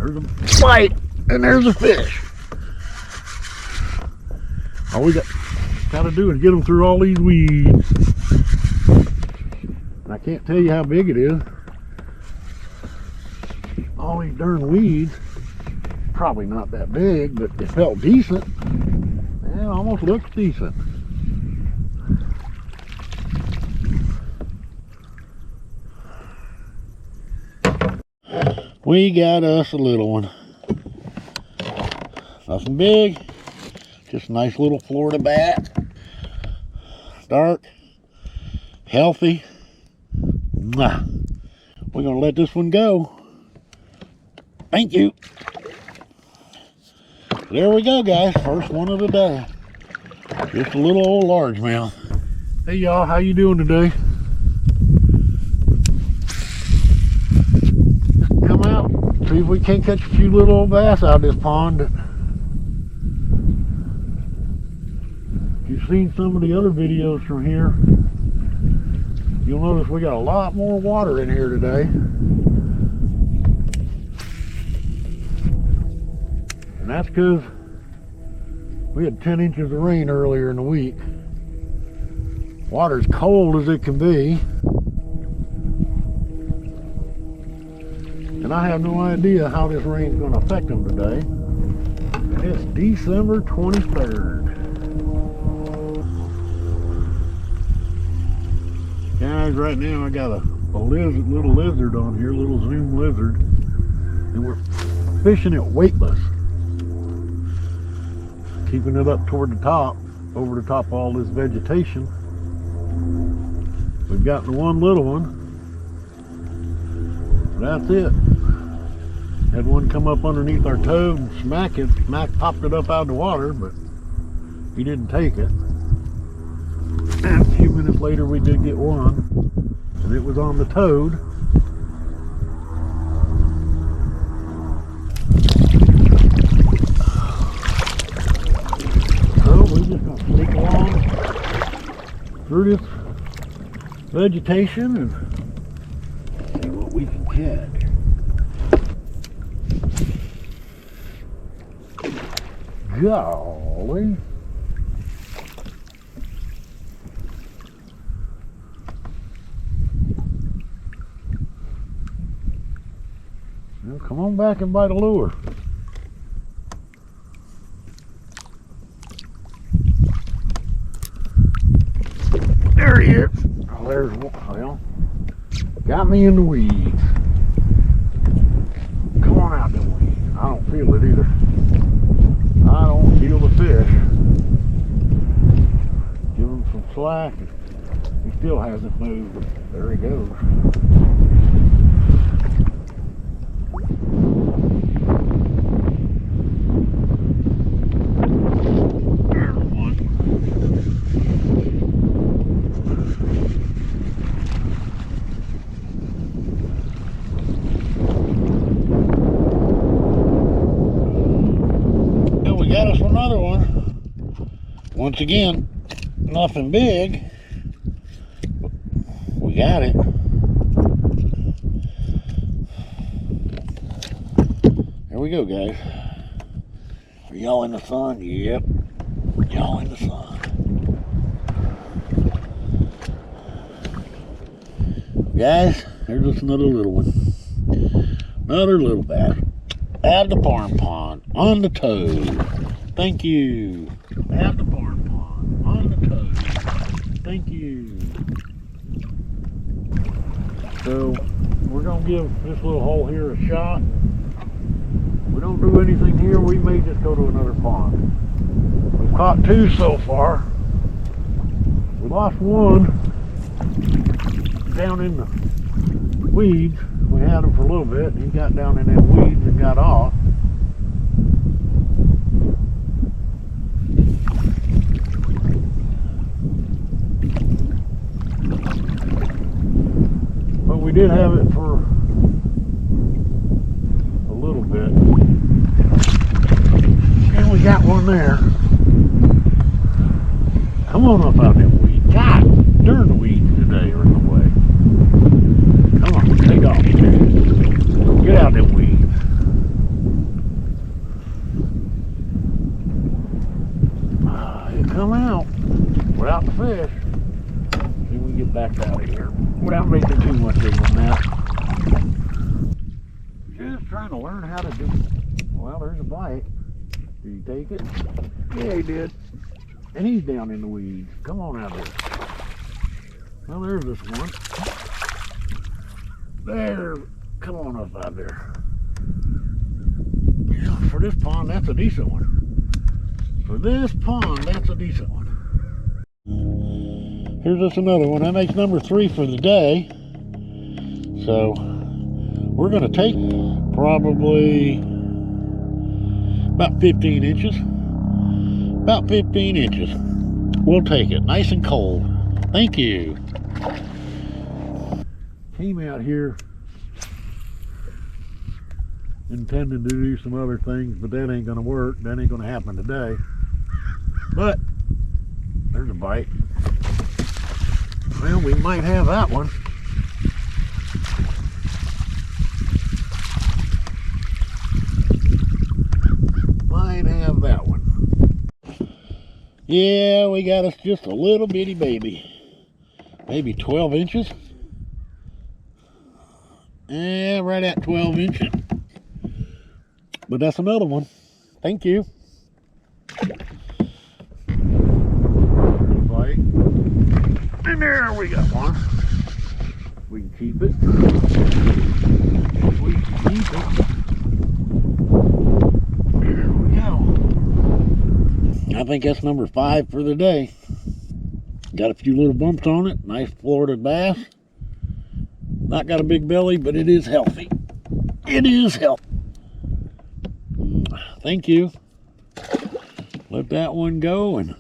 There's a bite, and there's a fish. All we got to do is get them through all these weeds. I can't tell you how big it is. All these darn weeds. Probably not that big, but it felt decent. And it almost looks decent. We got us a little one. Nothing big. Just a nice little Florida bat. Dark. Healthy. Mwah. We're going to let this one go. Thank you. There we go, guys. First one of the day. Just a little old largemouth. Hey, y'all. How you doing today? Come out. See if we can't catch a few little old bass out of this pond. If you've seen some of the other videos from here, you'll notice we got a lot more water in here today. And that's because we had 10 inches of rain earlier in the week. Water's cold as it can be. And I have no idea how this rain's going to affect them today. And it's December 23rd. Guys, right now I got a little lizard on here, little Zoom lizard. And we're fishing it weightless. Keeping it up toward the top, over the top of all this vegetation. We've gotten one little one. That's it. Had one come up underneath our toe and smack popped it up out of the water, but he didn't take it. And a few minutes later we did get one, and it was on the toad. We're just going to sneak along through this vegetation and see what we can catch. Golly. Well, come on back and bite a lure. There he is. Oh, there's one. Well, got me in the weeds. Come on out them weeds. I don't feel it either. I don't feel the fish. Give him some slack. He still hasn't moved, but there he goes. Got us another one. Once again, nothing big. We got it. There we go, guys. Are y'all in the sun? Yep. Y'all in the sun. Guys, there's just another little one. Another little bass. Out of the farm pond, on the toad. Thank you. Out the farm pond, on the toad. Thank you. So, we're going to give this little hole here a shot. We don't do anything here, we may just go to another pond. We've caught two so far. We lost one down in the weeds. We had him for a little bit, and he got down in them weeds and got off. But we did have it for a little bit. And we got one there. Come on up out them weeds. God, darn the weeds today are in the way. Come on, take off. Get out them weeds. come out without the fish. See if we get back out of here without making too much of a mess. Just trying to learn how to do. Well, there's a bite. Did he take it? Yeah, he did. And he's down in the weeds. Come on out there. Well, there's this one. There. Come on up out there. Yeah, for this pond, that's a decent one. For this pond, that's a decent one. Here's just another one. That makes number 3 for the day. So, we're going to take probably about 15 inches. About 15 inches. We'll take it. Nice and cold. Thank you. Came out here intending to do some other things, but that ain't going to work. That ain't going to happen today. But there's a bite. Well, we might have that one. Might have that one. Yeah, we got us just a little bitty baby. Maybe 12 inches. Yeah, right at 12 inches. But that's another one. Thank you. Bite. And there we got one. We can keep it. We can keep it. There we go. I think that's number 5 for the day. Got a few little bumps on it. Nice Florida bass. Not got a big belly, but it is healthy. It is healthy. Thank you. Let that one go. And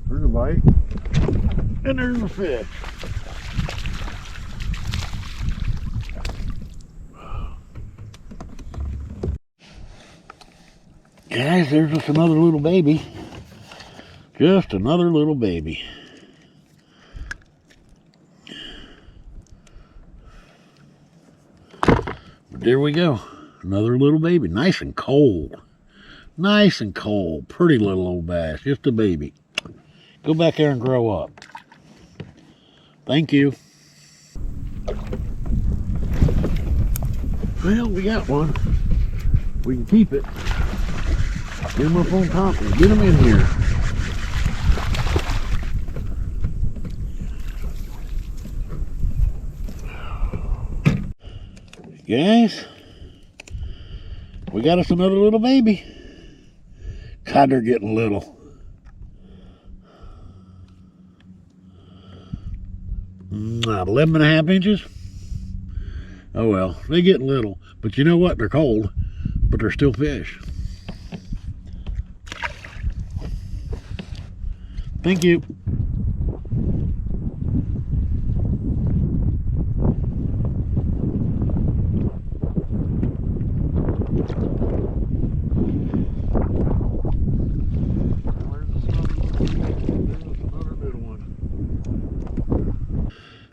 there's a bite. And there's a fish. Guys, there's just another little baby. Just another little baby. But there we go. Another little baby. Nice and cold. Nice and cold. Pretty little old bass. Just a baby. Go back there and grow up. Thank you. Well, we got one. We can keep it. Get him up on top and get him in here. Guys, we got us another little baby. God, they're getting little. 11.5 inches. Oh well, they get little. But you know what? They're cold, but they're still fish. Thank you.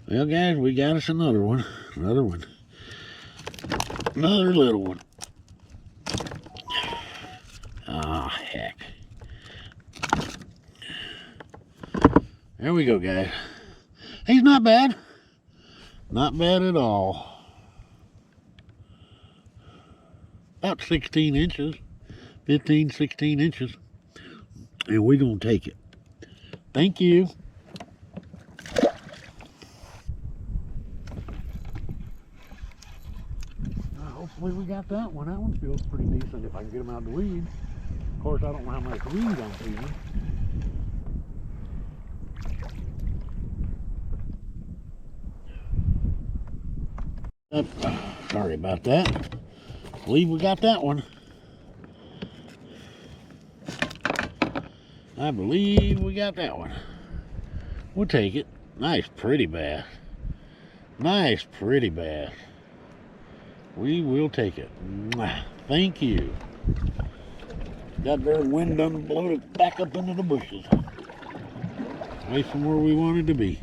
Well, guys, we got us another one. Another one. Another little one. Ah, heck. There we go, guys. He's not bad. Not bad at all. About 16 inches. 15, 16 inches. And we're going to take it. Thank you. Hopefully we got that one. That one feels pretty decent if I can get him out of the weeds. Of course, I don't know how much weed I'm feeding. Sorry about that. I believe we got that one. I believe we got that one. We'll take it. Nice, pretty bass. Nice, pretty bass. We will take it. Thank you. Got their wind done blown it back up into the bushes. Away from where we wanted to be.